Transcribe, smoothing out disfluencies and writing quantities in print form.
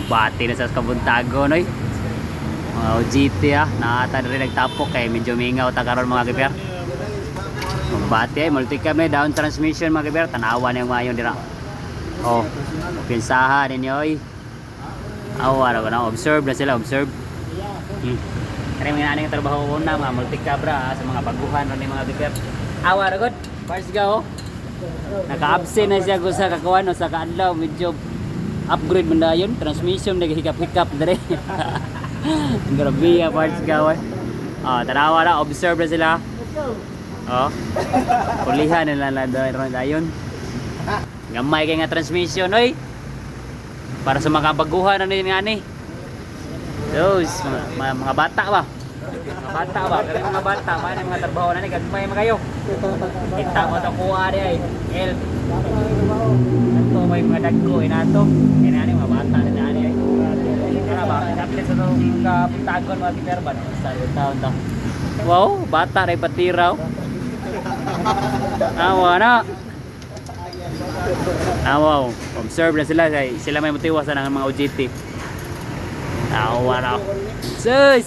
Bati na sa kabuntago noy. Mga OGT naatan rin nagtapok kay medyo mingaw ta karon mga kiper. Bati ay multicam down transmission mga kiper, tanawan yung mayon dira. Oh, pinsahan ninyo oy. Awa na observe na sila, observe. Kaya mga aning trabaho ko na mga multicabra sa mga baguhan ni mga kiper. Awa ra gud. First go. Naka-absent na siya sa kakuan o sa kaadlaw, medyo upgrade man dayon, transmission nagahikap-hikap dire. Grabe ya parts gawin. Tanawa na, observe na sila. Kulihan na dayon. Gamay kay nga transmission oy. Para sa mga baguhan na ni ngani. Those mga bata ba? Mga bata ba? Kaya mga bata, paano mga trabaho na ni gagmay kayo. Kita mo to kuha di ay. Help. Ito may mga dagko inato. Kinani mga bata na ani ay. Kana ba? Dapat sa tong kapuntagon mga kiperban sa taon ta. Wow, bata ray patiraw. Awa na. Wow, observe na sila kay sila may motiwasan ng mga OJT. Awa na. Sus!